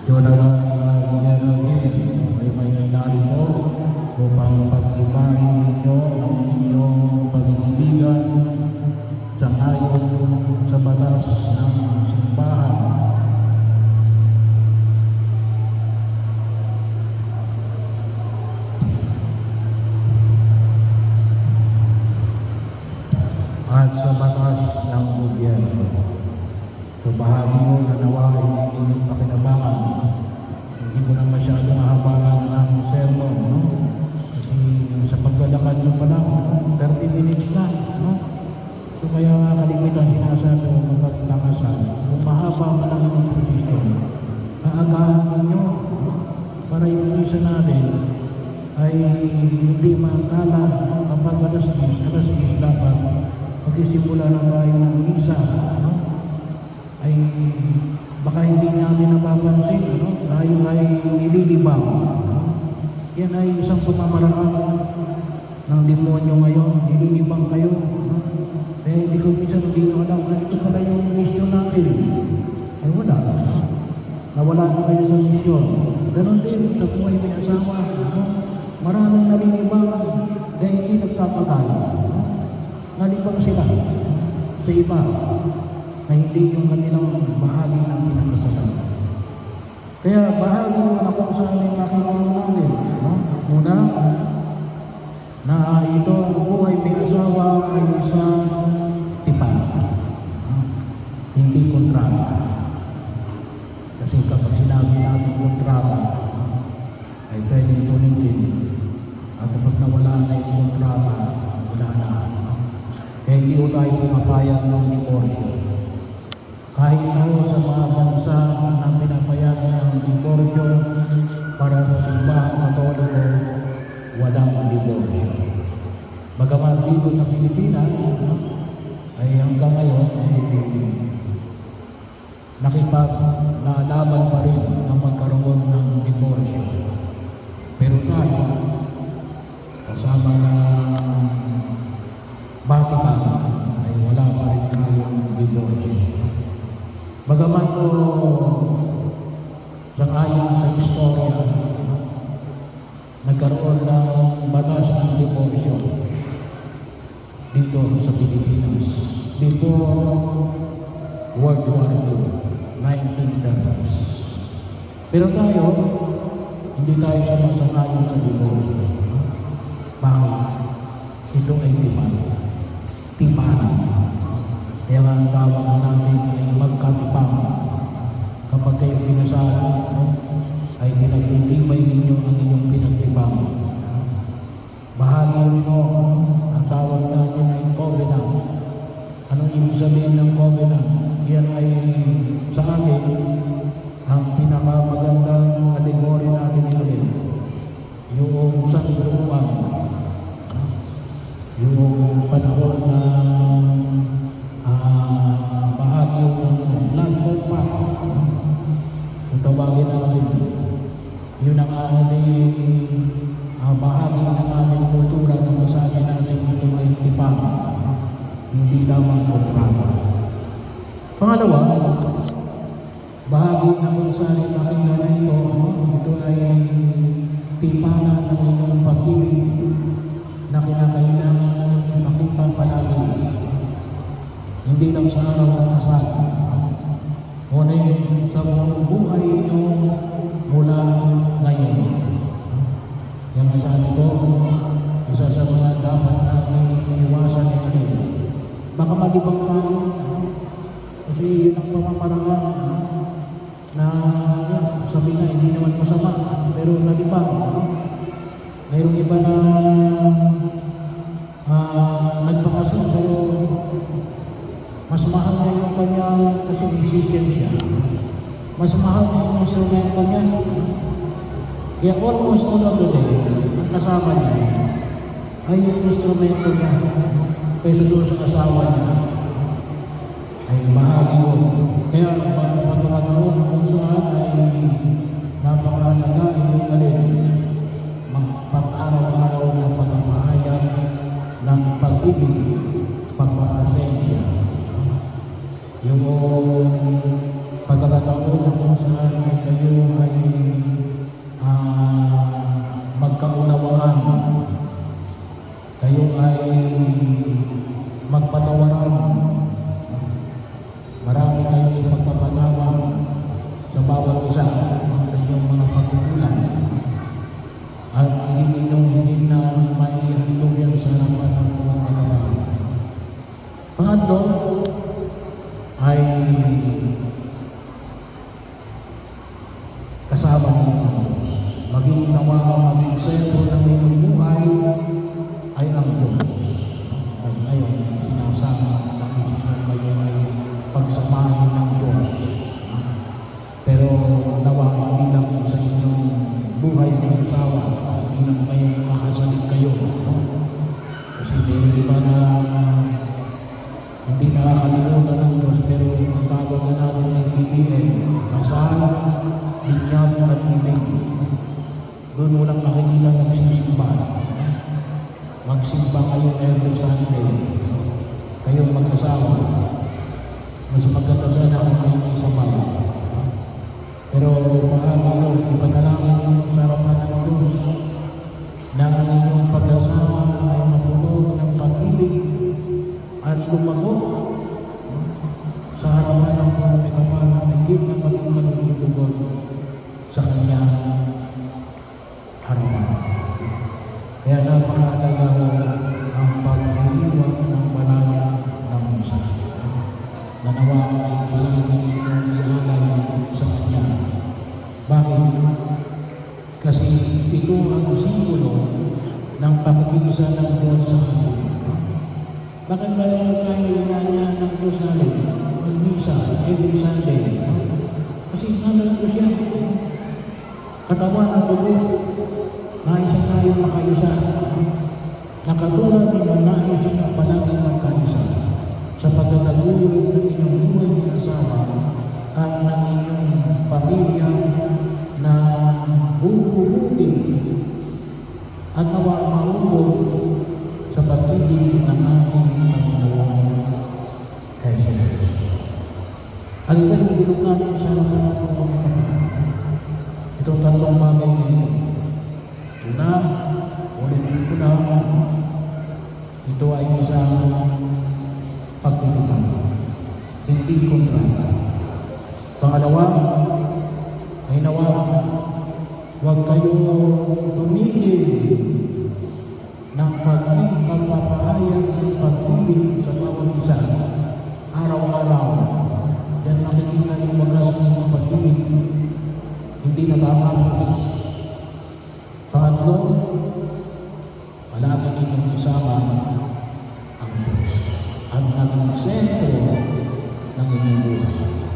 Yun ang may narito upang pag-ibahin ninyo ang inyong pag-ibigan sangayon sa batas ng simbahan. At sa batas ng gobyerno. So bahagi mo na nawain inyong pakinabangan. Hindi ko na masyado mahabangan ng sermon, no? Kasi sa paglalakad nyo pa lang, 30 minutes na, no? So kaya nga kalimitan sinasabi ko kapag kakasal, kung mahaba man ang inyong posisyon, aagahan nyo, no? Para yung misa natin ay hindi makakala kapag alas 10 dapat magsisimula na tayo ng misa, no? Ay baka hindi natin napapansin, no? Tayo ay nililibang, no? Yan ay isang pamamaraan ng demonyo ngayon. Nililibang kayo, no? Kaya hindi ko minsan hindi nyo alam ito pala yung mission natin. Ay wala, nawala na kayo sa mission. Ganon din sa buhay may asawa, no? Maraming nalilibang dahil hindi nagtatagal, no? Nalibang sila sa iba na hindi yung kanilang bahagi ng pinakasalan. Kaya bahagi mo na kung saan yung nakikita natin, no? Una, na ito ang buhay may asawa ay isang tipan, hindi kontrata. Kasi kapag sinabi natin kontrata, ay pwedeng tunin. At kapag nawala na yung kontrata, wala na. Kaya hindi ko tayo pumapayag ng divorce. Kahit ako sa mga bansa na pinapayagan ng divorce para sa simbahan Katoliko, walang divorce. Bagaman dito sa Pilipinas, ay hanggang ngayon ay nakipaglalaban pa rin na magkaroon ng divorce. Pero tayo, kasama na Vatican, ay wala pa rin tayong divorce. Bagaman po sangayon sa istorya, nagkaroon ng batas ng divorce dito sa Pilipinas before World War II, 1930s. Pero tayo, hindi tayo sumasangayon sa divorce. Bakit? Ito ay tipanan. Kaya nga ang tawag natin ay magkatipang. Kapag kayo pinasal, no, ay pinaglitibay ninyo ang inyong pinagtipang. Bahagi rin mo, ang tawag natin ay covenant. Anong ibig sabihin ng covenant? Yan ay sa akin ang pinakamagandang allegory natin ngayon. Yung sanggrupan, yung panahon na bahagi ng blood compact, kung tawagin natin, yun ang bahagi ng aming kultura na masabi natin ito ay tipang, hindi lamang kontrata. Pangalawa, bahagi ng masabi natin na ito ay tipanan ng inyong pag-ibig na kinakailangan ng ipakita palagi. Hindi lang sa araw ng kasal. Ngunit sa buong buhay nyo mula ngayon. Yung masabi ko, isa sa mga dapat natin iwasan natin. Baka malibang tayo. Kasi yun ang pamamaraan na sabi nga, hindi naman masama. Pero nalibang. Mayroong iba na nagpakasal pero mas mahal na yung kanyang kasi musician siya. Mas mahal na yung instrumento niya. Kaya almost all of the day, ang kasama niya ay yung instrumento niya kaysa doon sa kasawa niya. Ay bahagi yun. Kaya pagkakataon kung saan ay napakahalaga yung alin. Pag-araw-araw na pagpapahayag ng pag-ibig, pagpapasensya. Yung pagkakataon na kung saan ay kayo ay bawat isa sa inyong mga pagkukulang at hindi ninyong higit na maihandog yan sa harapan ng mga kailangan. Pangatlo ay kasama niyo ang Diyos. Maging nawa maging sentro ng inyong buhay ay ang Diyos. At ngayon, sinasama ng kayo ay pagsamahin ng Diyos. Pero nawa hindi lang sa inyong buhay ng asawa, hindi lang kayo makasalit kayo. Kasi meron iba na hindi nakakalimutan ng Diyos, pero ang tawag na natin ay TBN, kasal, binyag at bibig. Doon mo lang makikita nagsisimba. Magsimba kayo every Sunday. Kayong mag-asawa. Mas maganda sana kung kayo may sabay. Pero maaari yun, ipanalangin yung sa harapan ng Diyos na ang inyong pag-asawa ay mapuno ng pag-ibig at lumagot sa harapan ng mga kapal na higit na maging kalulugon sa kanyang harapan. Kaya napakalaga ang pag-iiwan ng malayo ng musa. Nanawa ay palagi ninyong ialay sa kanya. Bakit? Kasi ito ang simbolo ng pagkikisa ng Diyos sa atin. Bakit ba tayo inanya ng Diyos sa atin? Mag-misa every Sunday. Kasi naman ito siya. Katawan at dugo. Nais tayo makaisa. Nakatulad ninyong nais ninyong palagi magkaisa sa pagtataguyod ng inyong buhay ng asawa at ng inyong pamilya na bububuti at nawa maubog sa pag-ibig ng ating Panginoon Jesus Cristo. At ito yung bilog natin sa harapan ng Panginoon. Itong tatlong bagay na ito. Una, ulitin ko na, ito ay isang pagtitipan, hindi kontrata. Pangalawa, ay nawa, huwag kayo tumigil ng pagpapahayag ng pag-ibig sa bawat isa. Araw-araw, yan nakikita yung wagas ng pag-ibig, hindi natatapos. Pangatlo, palagi ninyong isama ang Diyos at naging sentro ng inyong buhay.